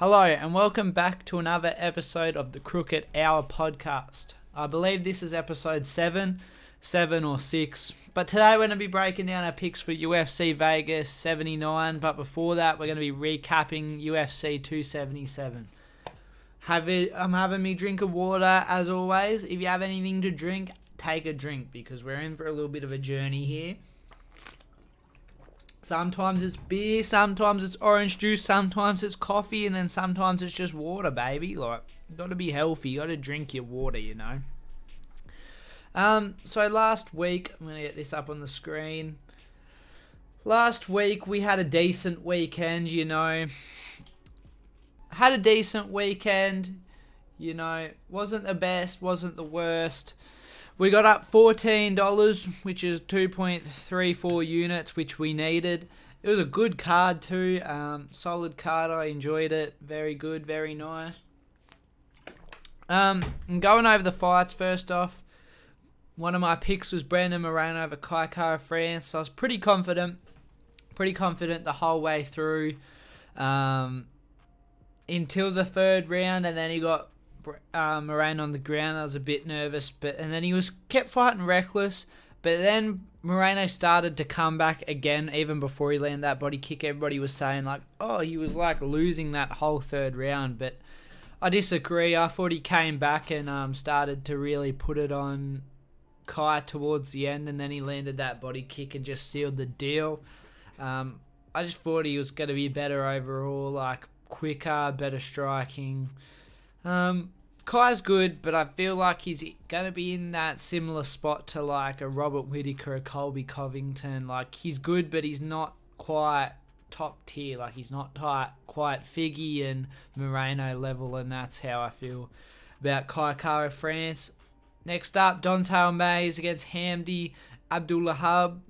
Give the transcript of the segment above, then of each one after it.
Hello and welcome back to another episode of the Crooked Hour podcast. I believe this is episode 7 or 6. But today we're going to be breaking down our picks for UFC Vegas 79. But before that, we're going to be recapping UFC 277. I'm having me drink of water as always. If you have anything to drink, take a drink because we're in for a little bit of a journey here. Sometimes it's beer, sometimes it's orange juice, sometimes it's coffee, and then sometimes it's just water, baby. Like, you got to be healthy. You got to drink your water, you know. So last week, I'm going to get this up on the screen. Last week, we had a decent weekend, you know. Wasn't the best, wasn't the worst. We got up $14, which is 2.34 units, which we needed. It was a good card too. Solid card. I enjoyed it. Very good. Very nice. I'm going over the fights first off. One of my picks was Brandon Moreno over Kai Kara France. So I was pretty confident the whole way through until the third round, and then he got Moreno on the ground. I was a bit nervous, and then he kept fighting reckless, but then Moreno started to come back again. Even before he landed that body kick, everybody was saying he was losing that whole third round, but I disagree. I thought he came back and started to really put it on Kai towards the end, and then he landed that body kick and just sealed the deal. I just thought he was going to be better overall, quicker, better striking. Kai's good, but I feel like he's going to be in that similar spot to a Robert Whittaker, a Colby Covington. He's good, but he's not quite top tier. He's not quite Figgy and Moreno level, and that's how I feel about Kai Kara France. Next up, Don'Tale Mayes against Hamdi Abdullahab.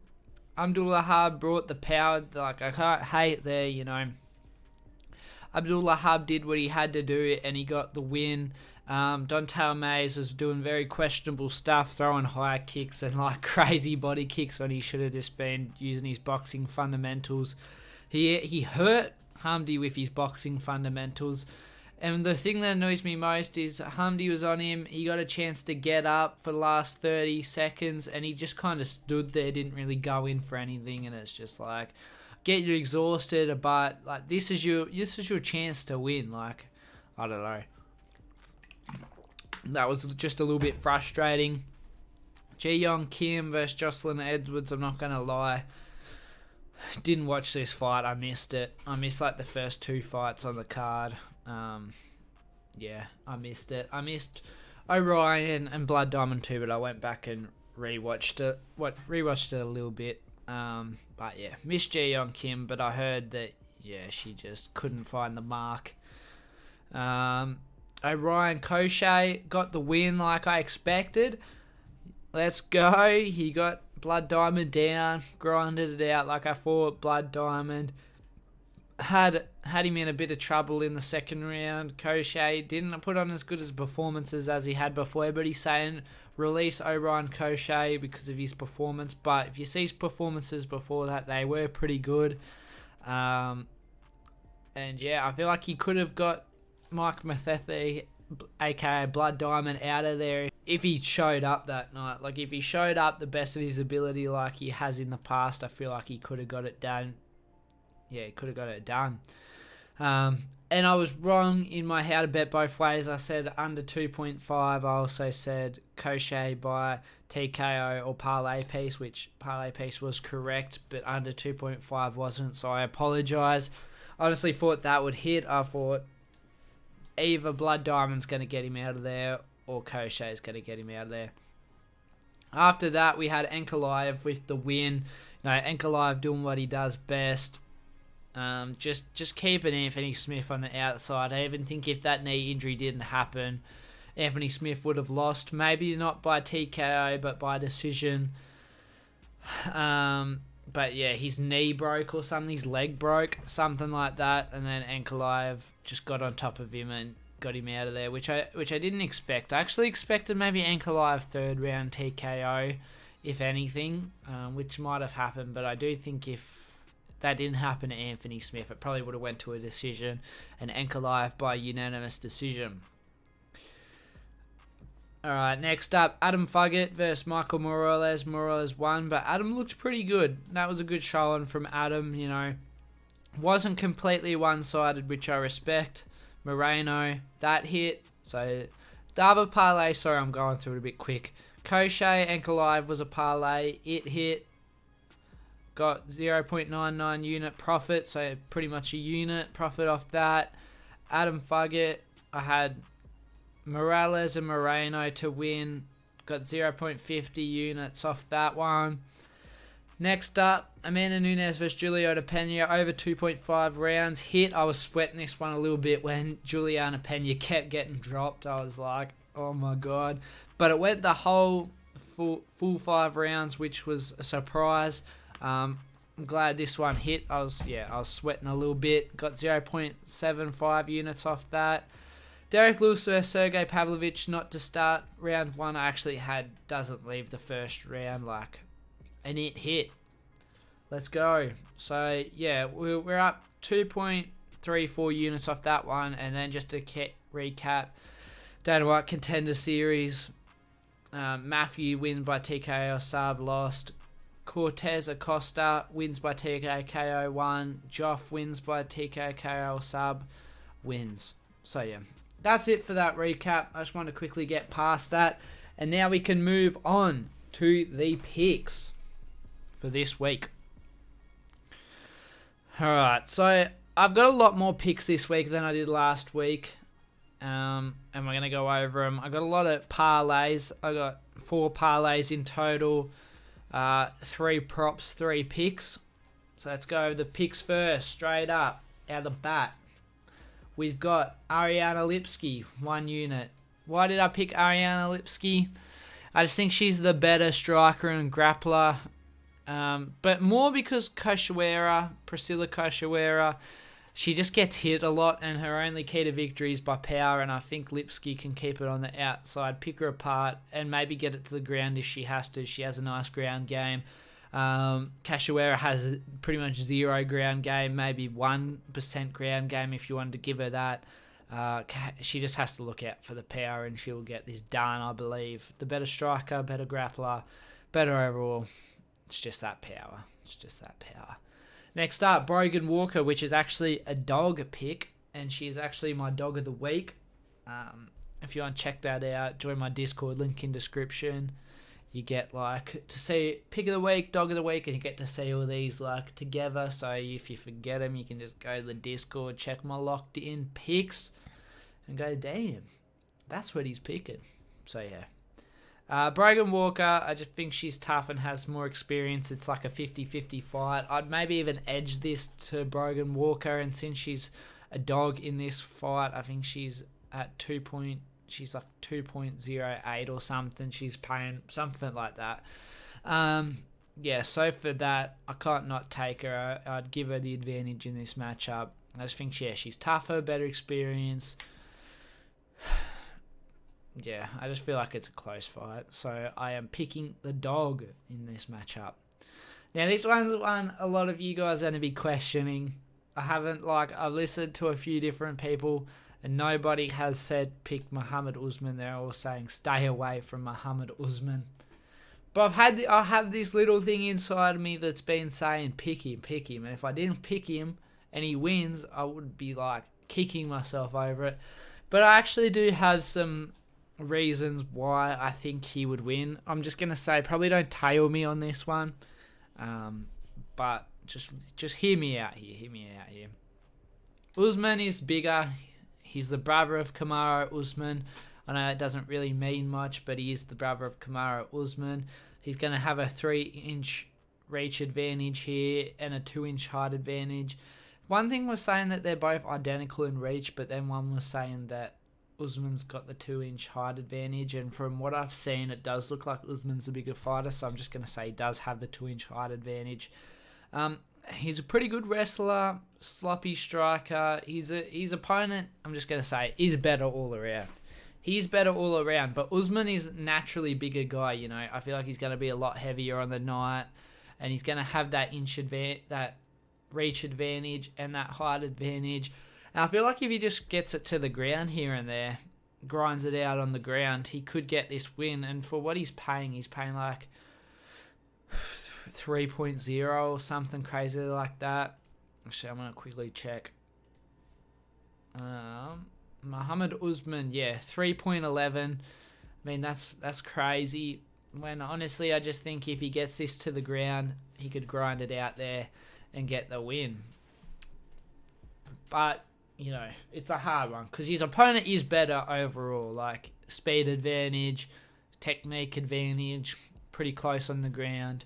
Abdullahab brought the power. I can't hate there, you know. Abdullahab did what he had to do, and he got the win. Don'Tale Mayes was doing very questionable stuff, throwing high kicks and crazy body kicks when he should have just been using his boxing fundamentals. He hurt Hamdi with his boxing fundamentals. And the thing that annoys me most is Hamdi was on him. He got a chance to get up for the last 30 seconds, and he just kind of stood there, didn't really go in for anything. And it's just get you exhausted, but this is your chance to win. I don't know. That was just a little bit frustrating. Ji-Young Kim versus Jocelyn Edwards. I'm not gonna lie. Didn't watch this fight. I missed it. I missed the first two fights on the card. I missed it. I missed Orion and Blood Diamond too, but I went back and rewatched it a little bit. But yeah, missed Ji-Young Kim, but I heard that she just couldn't find the mark. Ryan Cochet got the win like I expected. Let's go. He got Blood Diamond down, grinded it out like I thought. Blood Diamond had him in a bit of trouble in the second round. Cochet didn't put on as good as performances as he had before, but he's saying release Orion Cochet because of his performance. But if you see his performances before that, they were pretty good. I feel like he could have got Mike Mathethi, aka Blood Diamond, out of there if he showed up that night. If he showed up the best of his ability like he has in the past, I feel like he could have got it done. Yeah, he could have got it done. And I was wrong in my how to bet both ways. I said under 2.5. I also said Cochet by TKO or parlay piece, which parlay piece was correct, but under 2.5 wasn't, so I apologise. Honestly thought that would hit. I thought either Blood Diamond's going to get him out of there or Cochet's going to get him out of there. After that, we had Ankalaev with the win. Ankalaev doing what he does best. Just keeping Anthony Smith on the outside. I even think if that knee injury didn't happen, Anthony Smith would have lost. Maybe not by TKO, but by decision. But yeah, his knee broke or something, his leg broke, something like that, and then Ankalaev just got on top of him and got him out of there, which I didn't expect. I actually expected maybe Ankalaev third round TKO, if anything, which might have happened, but I do think if that didn't happen to Anthony Smith. It probably would have went to a decision, and Ankalaev by unanimous decision. Alright, next up, Adam Fugget versus Michael Morales. Morales won, but Adam looked pretty good. That was a good showing from Adam, you know. Wasn't completely one-sided, which I respect. Moreno, that hit. So, the other parlay, sorry, I'm going through it a bit quick. Koshe, Ankalaev was a parlay. It hit. Got 0.99 unit profit, so pretty much a unit profit off that. Adam Fugget, I had Morales and Moreno to win. Got 0.50 units off that one. Next up, Amanda Nunes versus Juliana Pena over 2.5 rounds. Hit. I was sweating this one a little bit when Juliana Pena kept getting dropped. I was like, oh my god. But it went the whole full 5 rounds, which was a surprise. I'm glad this one hit. I was sweating a little bit. Got 0.75 units off that. Derek Lewis versus Sergey Pavlovich, not to start round 1. I actually had doesn't leave the first round, and it hit. Let's go. So yeah, we're up 2.34 units off that one, and then just to recap, Dana White Contender Series. Matthew wins by TKO sub, lost. Cortez Acosta wins by TKO 1. Joff wins by TKO sub, wins. So yeah, that's it for that recap. I just want to quickly get past that, and now we can move on to the picks for this week. Alright, so I've got a lot more picks this week than I did last week. And we're going to go over them. I got a lot of parlays. I got 4 parlays in total. 3 props, 3 picks. So let's go over the picks first, straight up, out of the bat. We've got Ariana Lipski, 1 unit. Why did I pick Ariana Lipski? I just think she's the better striker and grappler. But more because Priscilla Cachoeira, she just gets hit a lot, and her only key to victory is by power, and I think Lipski can keep it on the outside, pick her apart, and maybe get it to the ground if she has to. She has a nice ground game. Cachoeira has pretty much 0 ground game, maybe 1% ground game if you wanted to give her that. She just has to look out for the power, and she'll get this done, I believe. The better striker, better grappler, better overall. It's just that power. Next up, Brogan Walker, which is actually a dog pick, and she's actually my dog of the week. If you want to check that out, join my Discord, link in description. You get to see pick of the week, dog of the week, and you get to see all these together. So if you forget them, you can just go to the Discord, check my locked in picks, and go, damn, that's what he's picking. So yeah. Brogan Walker, I just think she's tough and has more experience. It's like a 50-50 fight. I'd maybe even edge this to Brogan Walker, and since she's a dog in this fight, I think she's at 2.08 or something. She's paying something like that. Yeah, so for that, I can't not take her. I'd give her the advantage in this matchup. I just think, she's tougher, better experience. Yeah, I just feel like it's a close fight. So I am picking the dog in this matchup. Now, this one's one a lot of you guys are going to be questioning. I've listened to a few different people, and nobody has said pick Muhammad Usman. They're all saying stay away from Muhammad Usman. But I have this little thing inside of me that's been saying pick him. And if I didn't pick him and he wins, I would be kicking myself over it. But I actually do have some reasons why I think he would win. I'm just going to say, probably don't tail me on this one. But just hear me out here. Usman is bigger. He's the brother of Kamaru Usman. I know it doesn't really mean much, but he is the brother of Kamaru Usman. He's going to have a 3-inch reach advantage here and a 2-inch height advantage. One thing was saying that they're both identical in reach, but then one was saying that Usman's got the 2-inch height advantage, and from what I've seen, it does look like Usman's a bigger fighter, so I'm just going to say he does have the 2-inch height advantage. He's a pretty good wrestler, sloppy striker. His opponent, I'm just going to say, is better all around. He's better all around, but Usman is naturally bigger guy, I feel like he's going to be a lot heavier on the night, and he's going to have that inch advantage, that reach advantage and that height advantage. And I feel like if he just gets it to the ground here and there, grinds it out on the ground, he could get this win. And for what he's paying like 3.0 or something crazy like that. Actually, I'm going to quickly check. Muhammad Usman, 3.11. I mean, that's crazy. When honestly, I just think if he gets this to the ground, he could grind it out there and get the win. But, you know, it's a hard one because his opponent is better overall. Like, speed advantage, technique advantage, pretty close on the ground.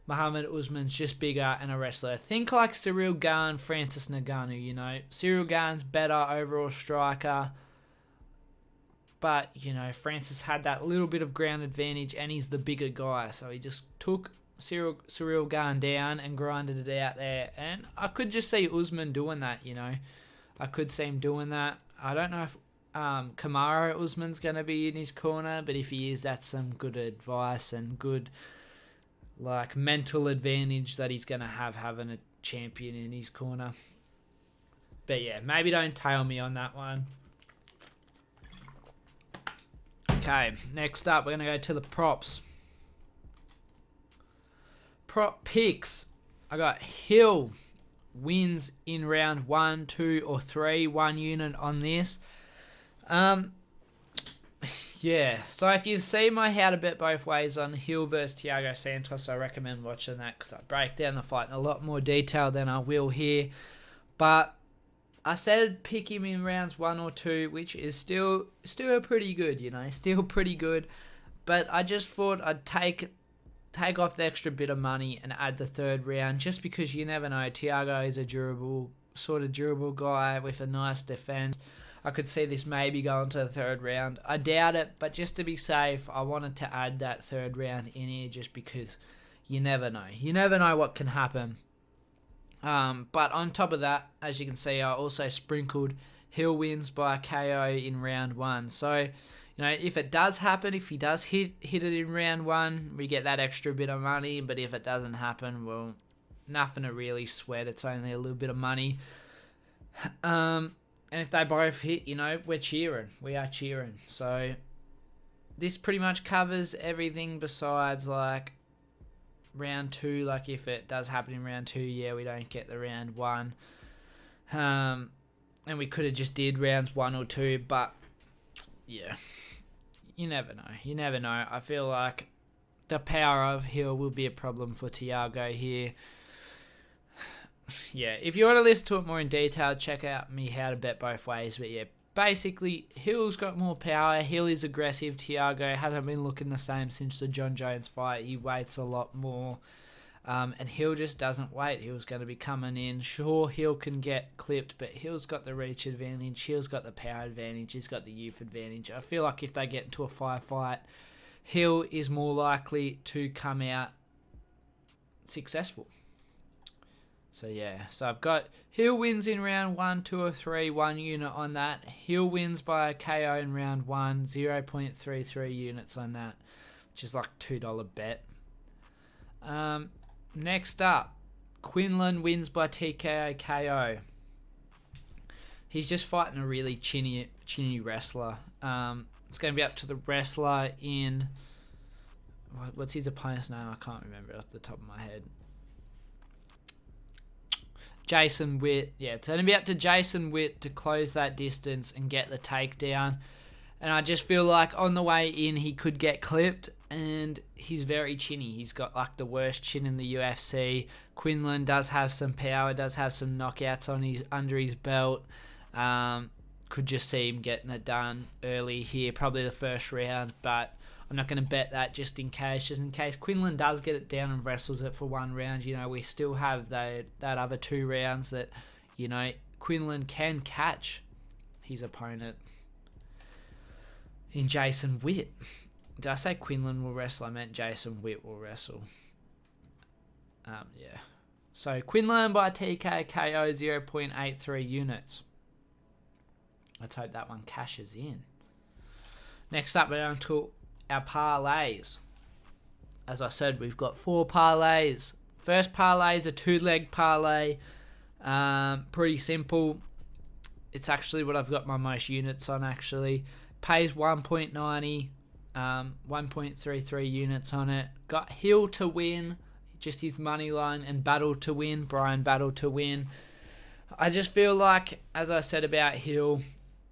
Muhammad Usman's just bigger and a wrestler. Think like Cyril Gane, Francis Ngannou, you know. Cyril Gane's better overall striker. But, you know, Francis had that little bit of ground advantage and he's the bigger guy. So he just took Cyril Gane down and grinded it out there. And I could just see Usman doing that, you know. I could see him doing that. I don't know if Kamaru Usman's going to be in his corner. But if he is, that's some good advice and good, like, mental advantage that he's going to have having a champion in his corner. But yeah, maybe don't tail me on that one. Okay, next up, we're going to go to the props. Prop picks. I got Hill wins in round 1, 2, or 3, 1 unit on this. Yeah, so if you've seen my How to Bet Both Ways on Hill versus Thiago Santos, I recommend watching that because I break down the fight in a lot more detail than I will here. But I said pick him in rounds 1 or 2, which is still pretty good, you know, still pretty good. But I just thought I'd take off the extra bit of money and add the third round, just because you never know. Thiago is a durable guy with a nice defense. I could see this maybe going to the third round. I doubt it, but just to be safe, I wanted to add that third round in here just because you never know. You never know what can happen. But on top of that, as you can see, I also sprinkled Hill wins by KO in round 1. So, you know, if it does happen, if he does hit it in round 1, we get that extra bit of money. But if it doesn't happen, well, nothing to really sweat. It's only a little bit of money. And if they both hit, you know, we're cheering. We are cheering. So this pretty much covers everything besides, like, round 2. Like, if it does happen in round 2, yeah, we don't get the round 1. And we could have just did rounds 1 or 2, but, yeah, you never know. You never know. I feel like the power of Hill will be a problem for Thiago here. Yeah, if you want to listen to it more in detail, check out me How to Bet Both Ways. But yeah, basically, Hill's got more power. Hill is aggressive. Thiago hasn't been looking the same since the John Jones fight. He waits a lot more. And Hill just doesn't wait. Hill's going to be coming in. Sure, Hill can get clipped, but Hill's got the reach advantage. Hill's got the power advantage. He's got the youth advantage. I feel like if they get into a firefight, Hill is more likely to come out successful. So yeah, so I've got Hill wins in round 1, 2, or 3, 1 unit on that. Hill wins by a KO in round 1, 0.33 units on that, which is like $2 bet. Next up, Quinlan wins by TKO KO. He's just fighting a really chinny wrestler. It's going to be up to the wrestler in... What's his opponent's name? I can't remember off the top of my head. Jason Witt. Yeah, it's going to be up to Jason Witt to close that distance and get the takedown. And I just feel like on the way in, he could get clipped. And he's very chinny. He's got like the worst chin in the UFC. Quinlan does have some power, does have some knockouts under his belt. Could just see him getting it done early here, probably the first round. But I'm not going to bet that just in case. Just in case Quinlan does get it down and wrestles it for 1 round, you know, we still have that other 2 rounds that, you know, Quinlan can catch his opponent in Jason Witt. Did I say Quinlan will wrestle? I meant Jason Witt will wrestle. Yeah. So Quinlan by TKO 0.83 units. Let's hope that one cashes in. Next up, we're going to our parlays. As I said, we've got 4 parlays First parlay is a 2-leg parlay. Pretty simple. It's actually what I've got my most units on, actually. Pays 1.90, 1.33 units on it. Got Hill to win, just his money line, and Battle to win, Brian Battle to win. I just feel like, as I said about Hill,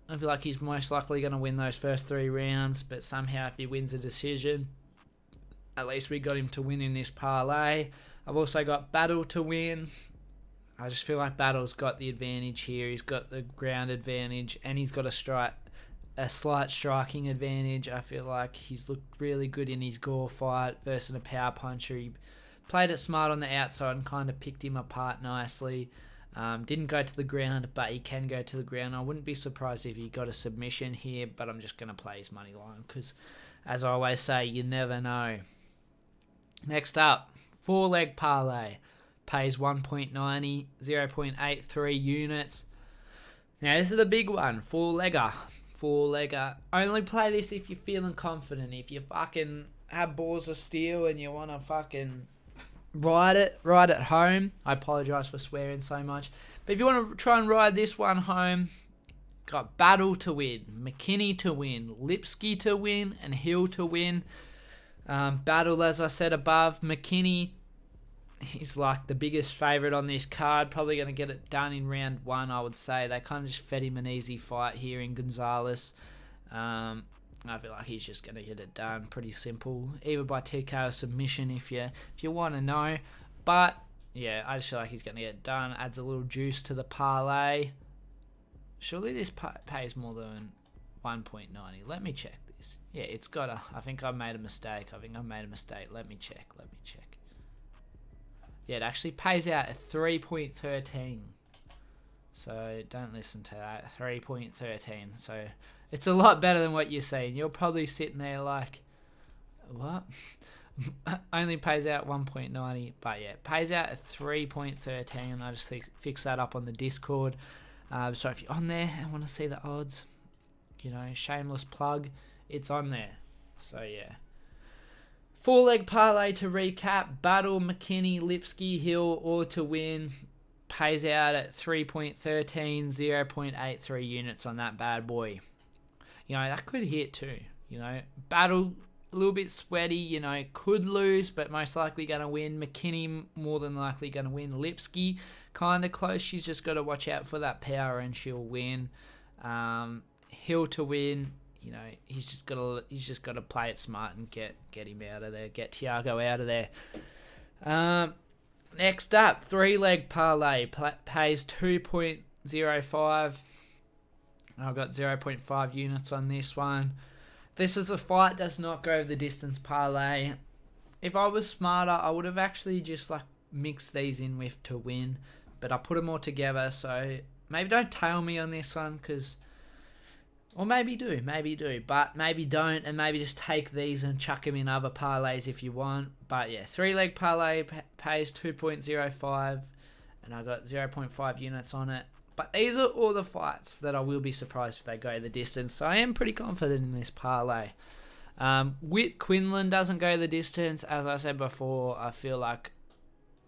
I feel like he's most likely going to win those first 3 rounds, but somehow if he wins a decision, at least we got him to win in this parlay. I've also got Battle to win. I just feel like Battle's got the advantage here. He's got the ground advantage, and he's got a slight striking advantage. I feel like he's looked really good in his Gore fight versus a power puncher. He played it smart on the outside and kind of picked him apart nicely. Didn't go to the ground, but he can go to the ground. I wouldn't be surprised if he got a submission here, but I'm just going to play his money line because, as I always say, you never know. Next up, 4-leg parlay. Pays 1.90, 0.83 units. Now, this is the big one. 4-legger. Only play this if you're feeling confident. If you fucking have balls of steel and you want to fucking ride at home. I apologise for swearing so much. But if you want to try and ride this one home, got Battle to win, McKinney to win, Lipsky to win, and Hill to win. Battle, as I said above, McKinney, he's like the biggest favourite on this card. Probably going to get it done in round 1, I would say. They kind of just fed him an easy fight here in Gonzalez. I feel like he's just going to get it done. Pretty simple. Either by TKO or submission if you want to know. But, yeah, I just feel like he's going to get it done. Adds a little juice to the parlay. Surely this pays more than 1.90. Let me check this. Yeah, it's got a... I think I made a mistake. Let me check. Yeah, it actually pays out at 3.13. So don't listen to that. 3.13. So it's a lot better than what you're seeing. You're probably sitting there like, what? Only pays out 1.90. But yeah, it pays out at 3.13. I just fix that up on the Discord. So if you're on there and want to see the odds, shameless plug, it's on there. So yeah. 4-leg parlay to recap. Battle, McKinney, Lipsky, Hill, or to win. Pays out at 3.13, 0.83 units on that bad boy. That could hit too. Battle, a little bit sweaty, could lose, but most likely going to win. McKinney, more than likely going to win. Lipsky, kind of close. She's just got to watch out for that power and she'll win. Hill to win. He's just got to play it smart and get him out of there. Get Tiago out of there. Next up, 3-leg parlay pays 2.05. I've got 0.5 units on this one. This is a fight does not go the distance parlay. If I was smarter, I would have actually just mixed these in with to win, but I put them all together. So maybe don't tail me on this one or maybe do, but maybe don't, and maybe just take these and chuck them in other parlays if you want. But yeah, 3-leg parlay pays 2.05, and I got 0.5 units on it. But these are all the fights that I will be surprised if they go the distance, so I am pretty confident in this parlay. Witt Quinlan doesn't go the distance. As I said before, I feel like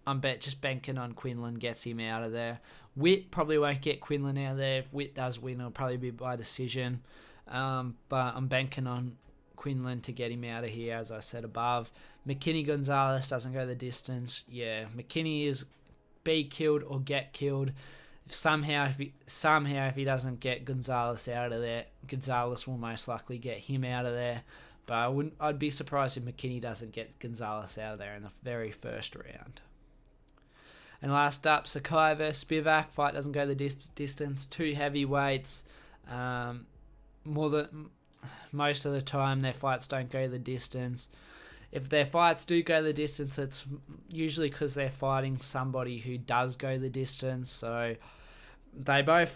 I'm just banking on Quinlan gets him out of there. Witt probably won't get Quinlan out of there. If Witt does win, it'll probably be by decision. But I'm banking on Quinlan to get him out of here, as I said above. McKinney Gonzalez doesn't go the distance. Yeah, McKinney is be killed or get killed. If he doesn't get Gonzalez out of there, Gonzalez will most likely get him out of there. But I'd be surprised if McKinney doesn't get Gonzalez out of there in the very first round. And last up, Sakai vs Spivak. Fight doesn't go the distance. 2 heavyweights. Most of the time, their fights don't go the distance. If their fights do go the distance, it's usually because they're fighting somebody who does go the distance. So they both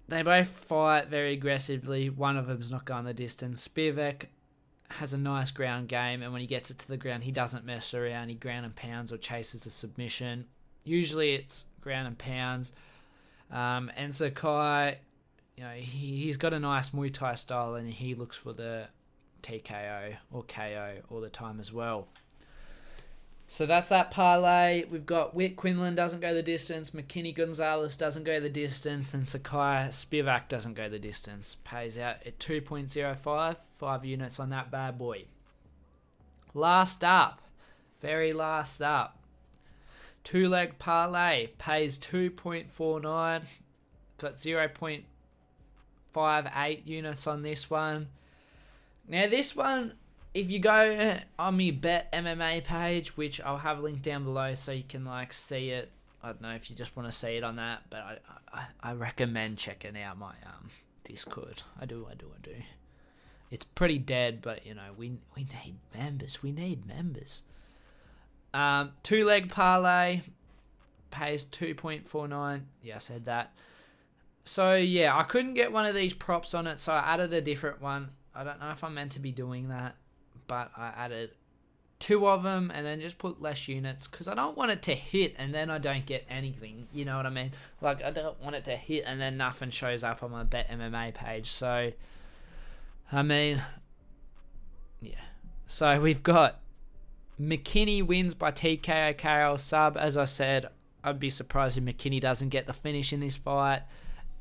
fight very aggressively. One of them's not going the distance. Spivak has a nice ground game, and when he gets it to the ground, he doesn't mess around. He ground and pounds or chases a submission. Usually it's ground and pounds. And Sakai, he's got a nice Muay Thai style, and he looks for the TKO or KO all the time as well. So that's that parlay. We've got Whit Quinlan doesn't go the distance, McKinney Gonzalez doesn't go the distance, and Sakai Spivak doesn't go the distance. Pays out at 2.05, 5 units on that bad boy. Last up, very last up, 2-leg parlay pays 2.49. Got 0.58 units on this one. Now this one, if you go on my Bet MMA page, which I'll have linked down below so you can like see it. I don't know if you just want to see it on that, but I recommend checking out my Discord. I do. It's pretty dead, but you know, we need members. We need members. 2-leg parlay pays 2.49. Yeah, I said that. So yeah, I couldn't get one of these props on it, so I added a different one. I don't know if I'm meant to be doing that, but I added 2 of them and then just put less units because I don't want it to hit and then I don't get anything. You know what I mean? Like, I don't want it to hit and then nothing shows up on my Bet MMA page. So, I mean, yeah. So we've got McKinney wins by TKO KO sub. As I said, I'd be surprised if McKinney doesn't get the finish in this fight.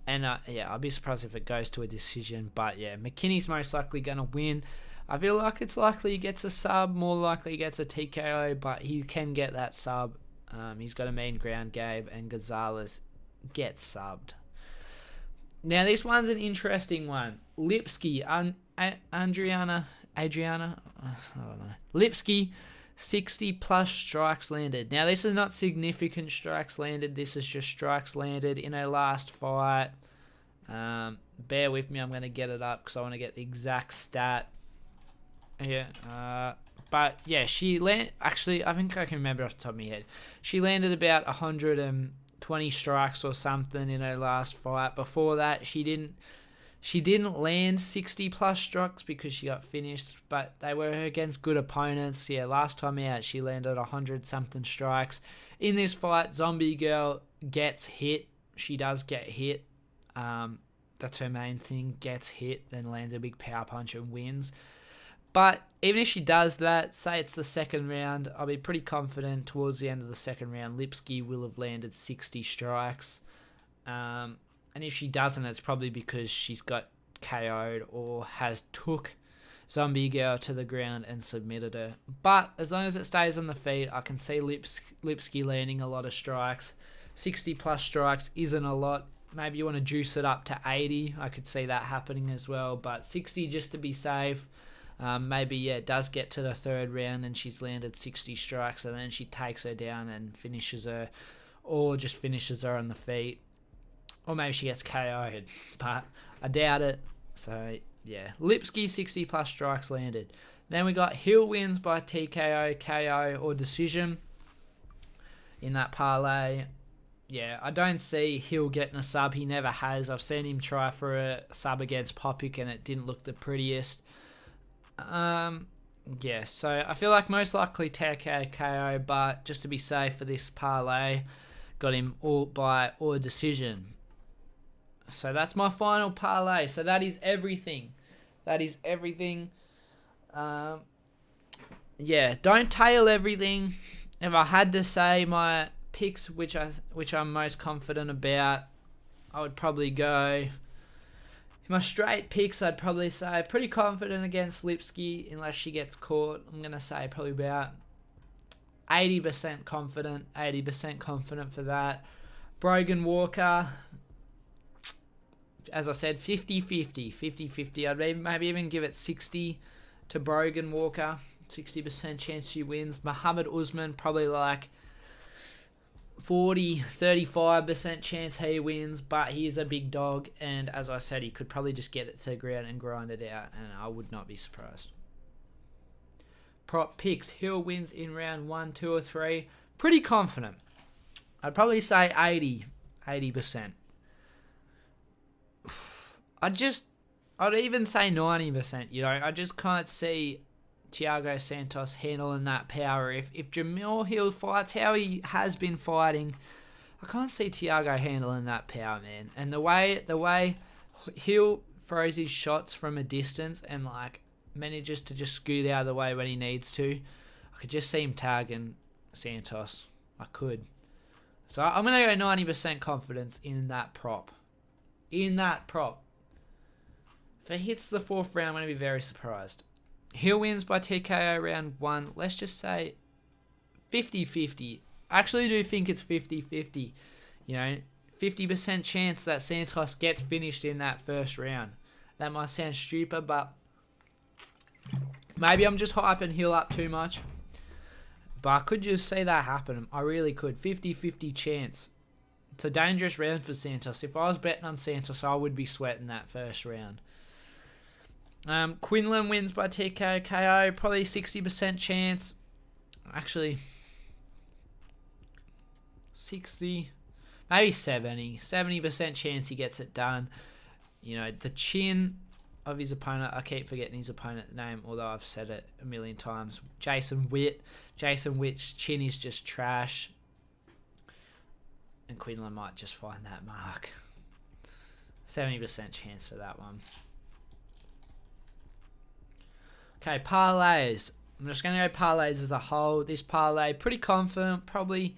And yeah, I'd be surprised if it goes to a decision. But yeah, McKinney's most likely going to win. I feel like it's likely he gets a sub, more likely he gets a TKO, but he can get that sub. He's got a mean ground game, and Gonzalez gets subbed. Now, this one's an interesting one. Lipski, Adriana, I don't know. Lipski, 60 plus strikes landed. Now, this is not significant strikes landed. This is just strikes landed in her last fight. Bear with me. I'm going to get it up because I want to get the exact stat. Yeah. But, yeah, she landed... Actually, I think I can remember off the top of my head. She landed about 120 strikes or something in her last fight. Before that, she didn't land 60 plus strikes because she got finished, but they were against good opponents. Yeah, last time out, she landed 100 something strikes. In this fight, Zombie Girl gets hit. She does get hit. That's her main thing. Gets hit, then lands a big power punch and wins. But even if she does that, say it's the second round, I'll be pretty confident towards the end of the second round, Lipski will have landed 60 strikes. And if she doesn't, it's probably because she's got KO'd or has took Zombie Girl to the ground and submitted her. But as long as it stays on the feet, I can see Lipski landing a lot of strikes. 60 plus strikes isn't a lot. Maybe you want to juice it up to 80. I could see that happening as well. But 60 just to be safe. Maybe, yeah, it does get to the third round and she's landed 60 strikes and then she takes her down and finishes her, or just finishes her on the feet. Or maybe she gets KO'd, but I doubt it. So, yeah, Lipski 60 plus strikes landed. Then we got Hill wins by TKO, KO, or decision in that parlay. Yeah, I don't see Hill getting a sub. He never has. I've seen him try for a sub against Popik and it didn't look the prettiest. Yeah, so I feel like most likely TKO, KO, but just to be safe for this parlay, got him all by or decision. So that's my final parlay. So that is everything. Yeah, don't tail everything. If I had to say my picks, which I'm most confident about, I would probably go... My straight picks, I'd probably say pretty confident against Lipski unless she gets caught. I'm going to say probably about 80% confident for that. Brogan Walker, as I said, 50-50. I'd maybe even give it 60 to Brogan Walker. 60% chance she wins. Muhammad Usman, probably like 35% chance he wins, but he is a big dog, and as I said, he could probably just get it to the ground and grind it out, and I would not be surprised. Prop picks, Hill wins in round 1, 2, or 3. Pretty confident. I'd probably say 80%. I'd even say 90%, you know. I just can't see Thiago Santos handling that power. If Jamil Hill fights how he has been fighting, I can't see Thiago handling that power, man. And the way Hill throws his shots from a distance and like manages to just scoot out of the way when he needs to, I could just see him tagging Santos. I could. So I'm going to go 90% confidence in that prop. If it hits the 4th round, I'm going to be very surprised. Hill wins by TKO round 1. Let's just say 50-50. I actually do think it's 50-50. 50% chance that Santos gets finished in that first round. That might sound stupid, but maybe I'm just hyping Hill up too much. But I could just see that happen. I really could. 50-50 chance. It's a dangerous round for Santos. If I was betting on Santos, I would be sweating that first round. Quinlan wins by TKO KO. Probably 60% chance. Actually, 60, maybe 70. 70% chance he gets it done. The chin of his opponent. I keep forgetting his opponent's name, although I've said it a million times. Jason Witt. Jason Witt's chin is just trash. And Quinlan might just find that mark. 70% chance for that one. Okay, parlays. I'm just going to go parlays as a whole. This parlay, pretty confident, probably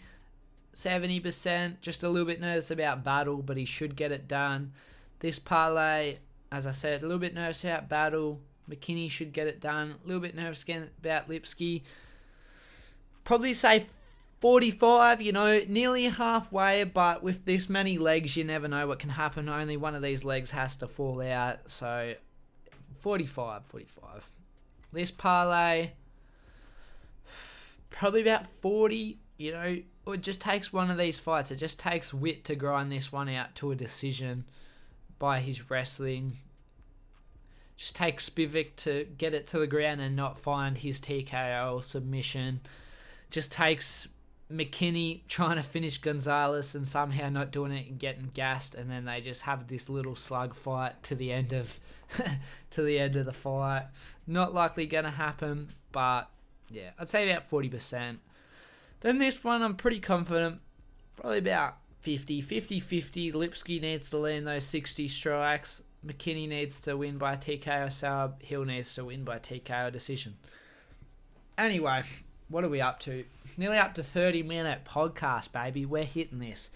70%. Just a little bit nervous about Battle, but he should get it done. This parlay, as I said, a little bit nervous about Battle. McKinney should get it done. A little bit nervous again about Lipsky. Probably say 45, nearly halfway, but with this many legs, you never know what can happen. Only one of these legs has to fall out, so 45. This parlay, probably about 40, it just takes one of these fights. It just takes Witt to grind this one out to a decision by his wrestling. Just takes Spivak to get it to the ground and not find his TKO or submission. Just takes McKinney trying to finish Gonzalez and somehow not doing it and getting gassed, and then they just have this little slug fight to the end of the fight. Not likely going to happen, but yeah, I'd say about 40%. Then this one, I'm pretty confident, probably about 50. Lipsky needs to land those 60 strikes. McKinney needs to win by TKO sub. Hill needs to win by TKO decision. Anyway, what are we up to? Nearly up to 30-minute podcast, baby. We're hitting this.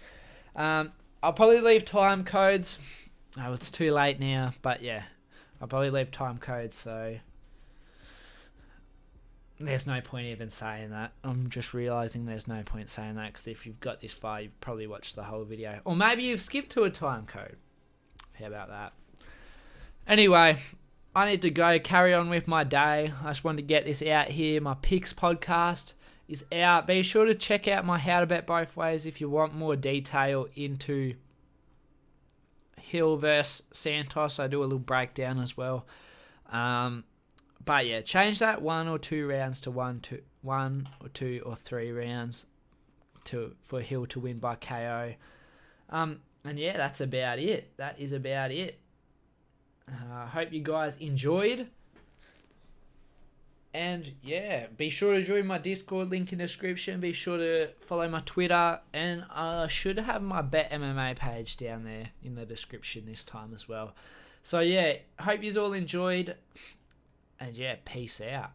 I'll probably leave time codes. Oh, it's too late now, but yeah. I'll probably leave time codes, so there's no point even saying that. I'm just realising there's no point saying that, because if you've got this far, you've probably watched the whole video. Or maybe you've skipped to a time code. How about that? Anyway, I need to go carry on with my day. I just wanted to get this out here. My picks podcast is out. Be sure to check out my How to Bet Both Ways if you want more detail into Hill versus Santos. I do a little breakdown as well. But yeah, change that 1 or 2 rounds to 1 or 2 or 3 rounds for Hill to win by KO. And yeah, that's about it. That is about it. I hope you guys enjoyed. And yeah, be sure to join my Discord, link in the description. Be sure to follow my Twitter. And I should have my Bet MMA page down there in the description this time as well. So yeah, hope you all enjoyed. And yeah, peace out.